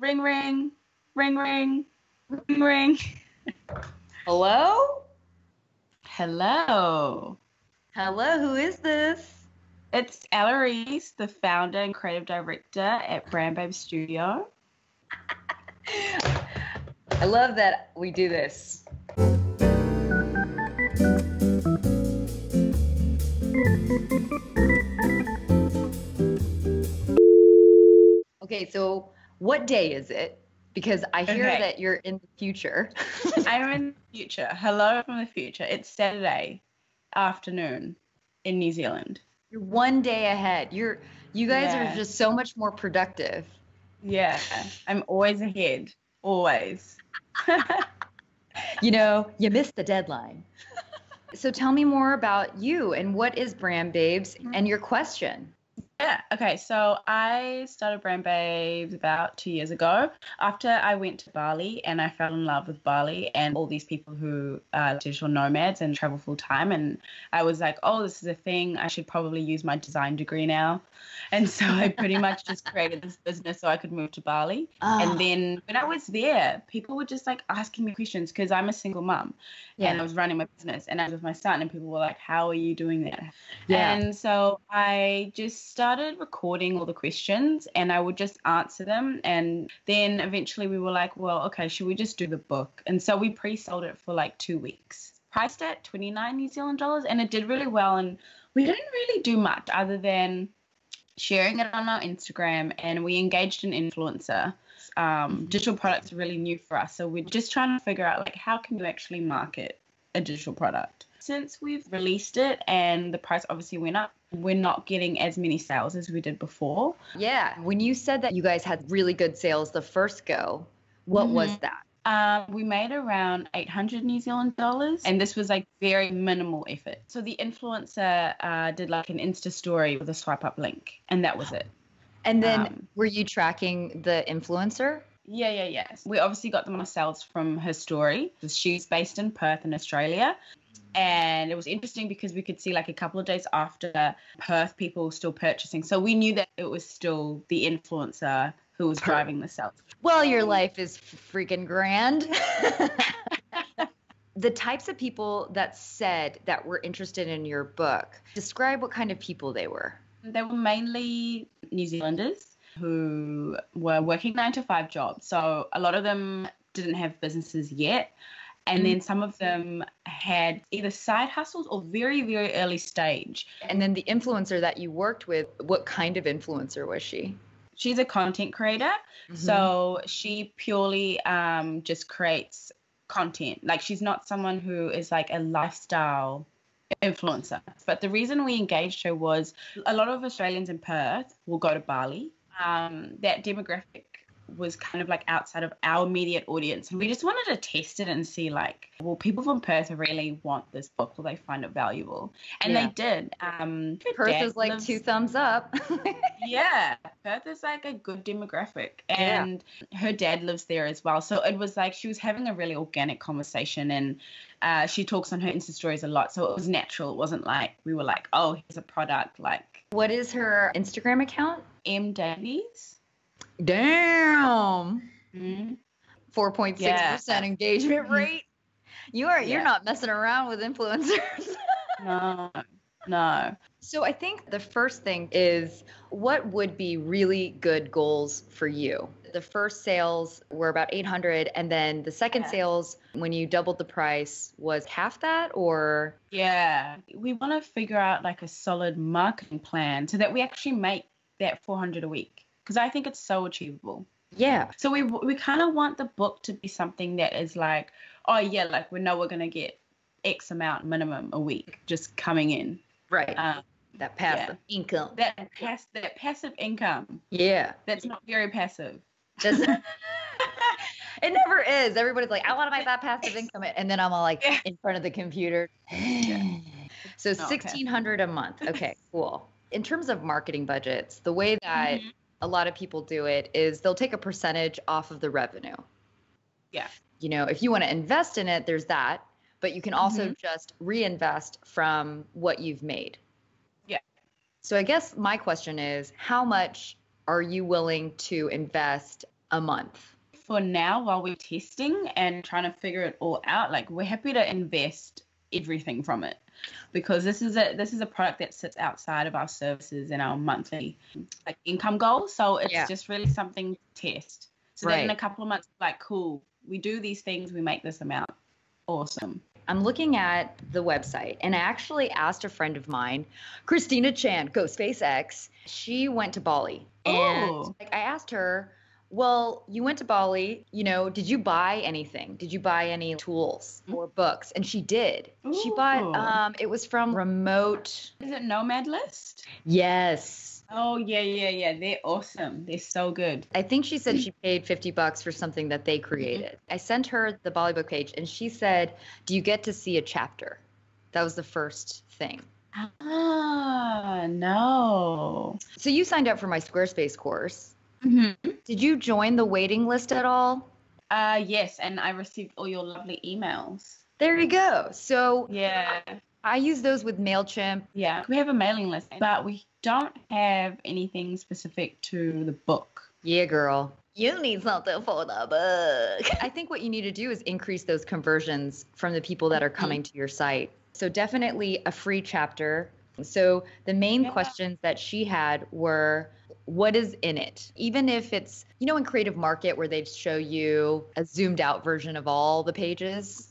Ring, ring, ring, ring, ring, ring. Hello? Hello. Hello, who is this? It's Alarice, the founder and creative director at Brand Babe Studio. I love that we do this. Okay, so what day is it? Because I hear that you're in the future. I'm in the future. Hello from the future. It's Saturday afternoon in New Zealand. You're one day ahead. You guys are just so much more productive. Yeah, I'm always ahead. Always. You missed the deadline. So tell me more about you and what is Brand Babes and your question. Yeah. Okay. So I started Brand Babes about 2 years ago after I went to Bali, and I fell in love with Bali and all these people who are digital nomads and travel full time. And I was like, oh, this is a thing. I should probably use my design degree now. And so I pretty much just created this business so I could move to Bali. And then when I was there, people were just like asking me questions because I'm a single mum and I was running my business and I was with my son, and people were like, how are you doing that? Yeah. And so I just started recording all the questions and I would just answer them. And then eventually we were like, well, okay, should we just do the book? And so we pre-sold it for like 2 weeks, priced at 29 New Zealand dollars, and it did really well. And we didn't really do much other than sharing it on our Instagram, and we engaged an influencer. Digital products are really new for us, so we're just trying to figure out like how can you actually market a digital product. Since we've released it and the price obviously went up, we're not getting as many sales as we did before. Yeah. When you said that you guys had really good sales the first go, what was that? We made around 800 New Zealand dollars, and this was like very minimal effort. So the influencer did like an Insta story with a swipe up link, and that was it. And then were you tracking the influencer? Yeah. We obviously got them ourselves from her story. She's based in Perth in Australia. And it was interesting because we could see like a couple of days after Perth, people were still purchasing. So we knew that it was still the influencer who was driving the sales. Well, your life is freaking grand. The types of people that said that were interested in your book, describe what kind of people they were. They were mainly New Zealanders who were working 9-to-5 jobs. So a lot of them didn't have businesses yet. And then some of them had either side hustles or very, very early stage. And then the influencer that you worked with, what kind of influencer was she? She's a content creator. So she purely just creates content. Like she's not someone who is like a lifestyle influencer. But the reason we engaged her was a lot of Australians in Perth will go to Bali. That demographic was kind of like outside of our immediate audience, and we just wanted to test it and see like, well, people from Perth really want this book, will they find it valuable? And they did. Perth is like 2 thumbs up. Yeah, Perth is like a good demographic, and her dad lives there as well, so it was like she was having a really organic conversation, and she talks on her Insta stories a lot, so it was natural. It wasn't like we were like, oh, here's a product. Like, what is her Instagram account? M Davies. Damn. 4.6% engagement rate. You're not messing around with influencers. No. So I think the first thing is, what would be really good goals for you? The first sales were about 800, and then the second sales, when you doubled the price, was half that, or? Yeah. We want to figure out like a solid marketing plan so that we actually make that 400 a week. Because I think it's so achievable. Yeah. So we kind of want the book to be something that is like, oh yeah, like we know we're going to get X amount minimum a week just coming in. Right. That passive income. That passive income. Yeah. That's not very passive. It never is. Everybody's like, I want to make that passive income. And then I'm all like in front of the computer. So 1,600 a month. Okay, cool. In terms of marketing budgets, the way that a lot of people do it is they'll take a percentage off of the revenue. Yeah. If you want to invest in it, there's that, but you can also just reinvest from what you've made. Yeah. So I guess my question is, how much are you willing to invest a month? For now, while we're testing and trying to figure it all out, like we're happy to invest everything from it, because this is a product that sits outside of our services and our monthly like income goals. So it's just really something to test. So that in a couple of months, like, cool, we do these things, we make this amount. Awesome. I'm looking at the website, and I actually asked a friend of mine, Christina Chan, Ghostface X. She went to Bali. And I asked her, well, you went to Bali, did you buy anything? Did you buy any tools or books? And she did. Ooh. She bought, it was from Remote. Is it Nomad List? Yes. Oh, yeah. They're awesome. They're so good. I think she said she paid $50 for something that they created. I sent her the Bali book page, and she said, do you get to see a chapter? That was the first thing. No. So you signed up for my Squarespace course. Mm-hmm. Did you join the waiting list at all? Yes, and I received all your lovely emails. There you go. So yeah, I use those with MailChimp. Yeah, we have a mailing list, but we don't have anything specific to the book. Yeah, girl. You need something for the book. I think what you need to do is increase those conversions from the people that are coming to your site. So definitely a free chapter. So the main questions that she had were, what is in it? Even if it's, in Creative Market where they show you a zoomed out version of all the pages.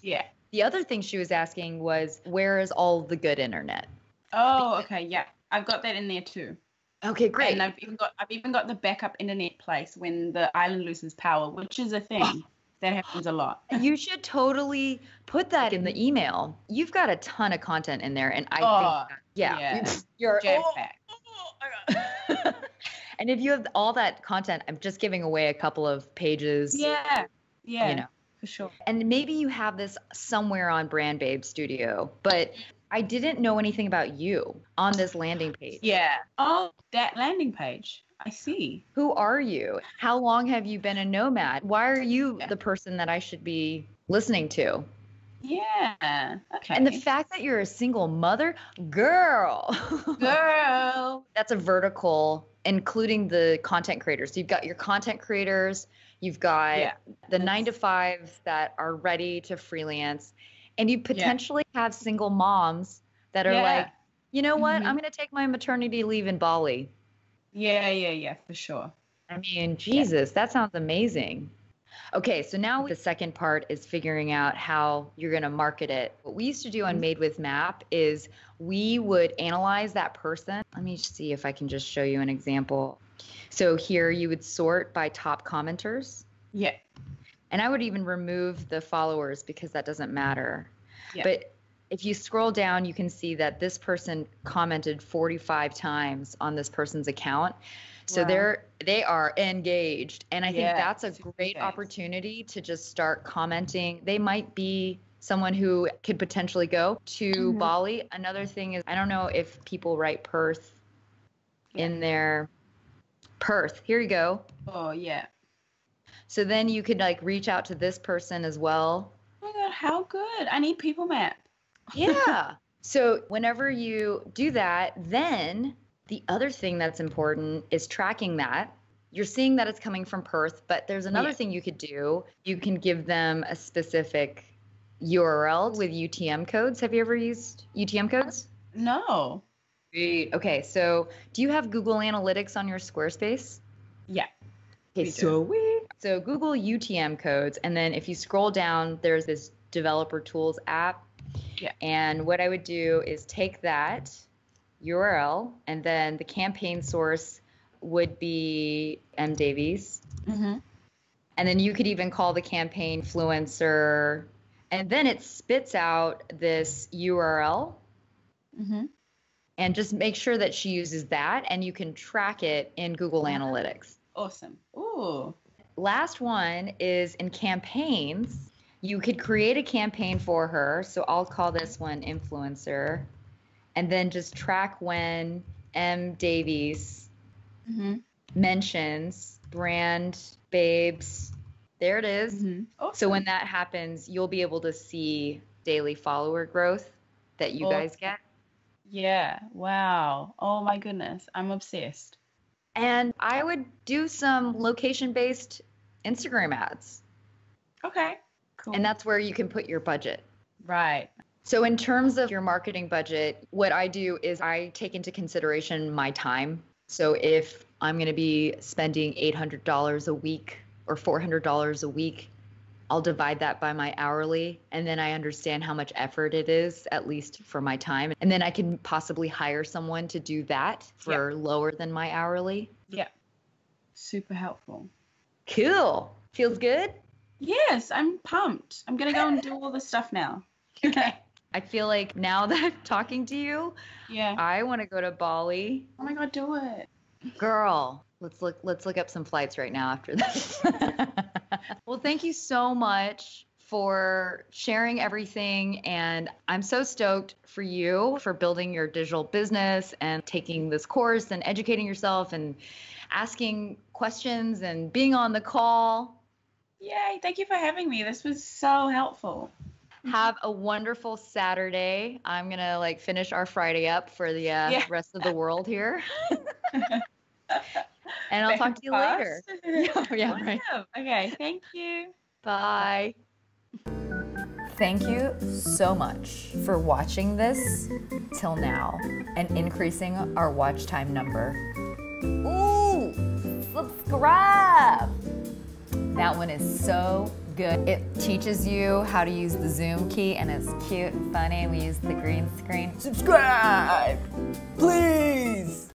Yeah. The other thing she was asking was, where is all the good internet? Oh, okay. Yeah. I've got that in there too. Okay, great. And I've even got the backup internet place when the island loses power, which is a thing. That happens a lot. You should totally put that in the email. You've got a ton of content in there, and I think, you're jam-packed. And if you have all that content, I'm just giving away a couple of pages. Yeah, for sure. And maybe you have this somewhere on Brand Babe Studio, but I didn't know anything about you on this landing page. Yeah. Oh, that landing page. I see. Who are you? How long have you been a nomad? Why are you the person that I should be listening to? Yeah. Okay. And the fact that you're a single mother, girl. That's a vertical, including the content creators. So you've got your content creators, you've got the 9-to-5s that are ready to freelance, and you potentially have single moms that are like, you know what? I'm going to take my maternity leave in Bali. Yeah, for sure. I mean, Jesus, that sounds amazing. Okay, so now the second part is figuring out how you're going to market it. What we used to do on Made with Map is we would analyze that person. Let me see if I can just show you an example. So here you would sort by top commenters. Yeah. And I would even remove the followers because that doesn't matter. Yeah. But if you scroll down, you can see that this person commented 45 times on this person's account. So they are engaged. And I think that's a great opportunity to just start commenting. They might be someone who could potentially go to Bali. Another thing is, I don't know if people write Perth in their Perth. Here you go. Oh, yeah. So then you could reach out to this person as well. Oh my God, how good. I need PeopleMap. Yeah. So whenever you do that, then the other thing that's important is tracking that. You're seeing that it's coming from Perth, but there's another thing you could do. You can give them a specific URL with UTM codes. Have you ever used UTM codes? No. Great. Okay. So do you have Google Analytics on your Squarespace? Yeah. Okay. So Google UTM codes. And then if you scroll down, there's this developer tools app. Yeah. And what I would do is take that URL, and then the campaign source would be M. Davies. Mm-hmm. And then you could even call the campaign influencer, and then it spits out this URL. Mm-hmm. And just make sure that she uses that, and you can track it in Google Analytics. Awesome. Ooh. Last one is in campaigns. You could create a campaign for her. So I'll call this one influencer, and then just track when M. Davies mentions Brand Babes. There it is. Mm-hmm. Awesome. So when that happens, you'll be able to see daily follower growth that you guys get. Yeah. Wow. Oh my goodness. I'm obsessed. And I would do some location-based Instagram ads. Okay, cool. And that's where you can put your budget. Right. So in terms of your marketing budget, what I do is I take into consideration my time. So if I'm going to be spending $800 a week or $400 a week, I'll divide that by my hourly, and then I understand how much effort it is, at least for my time. And then I can possibly hire someone to do that for lower than my hourly. Yeah. Super helpful. Cool. Feels good? Yes, I'm pumped. I'm going to go and do all this stuff now. Okay. I feel like now that I'm talking to you, yeah, I want to go to Bali. Oh my God, do it. Girl, let's look up some flights right now after this. Well, thank you so much for sharing everything. And I'm so stoked for you for building your digital business and taking this course and educating yourself and asking questions and being on the call. Yay, thank you for having me. This was so helpful. Have a wonderful Saturday. I'm going to finish our Friday up for the rest of the world here. And I'll talk to you later. Yeah, right. Okay, thank you. Bye. Thank you so much for watching this till now and increasing our watch time number. Ooh, subscribe! That one is so good. It teaches you how to use the Zoom key, and it's cute and funny. We use the green screen. Subscribe, please!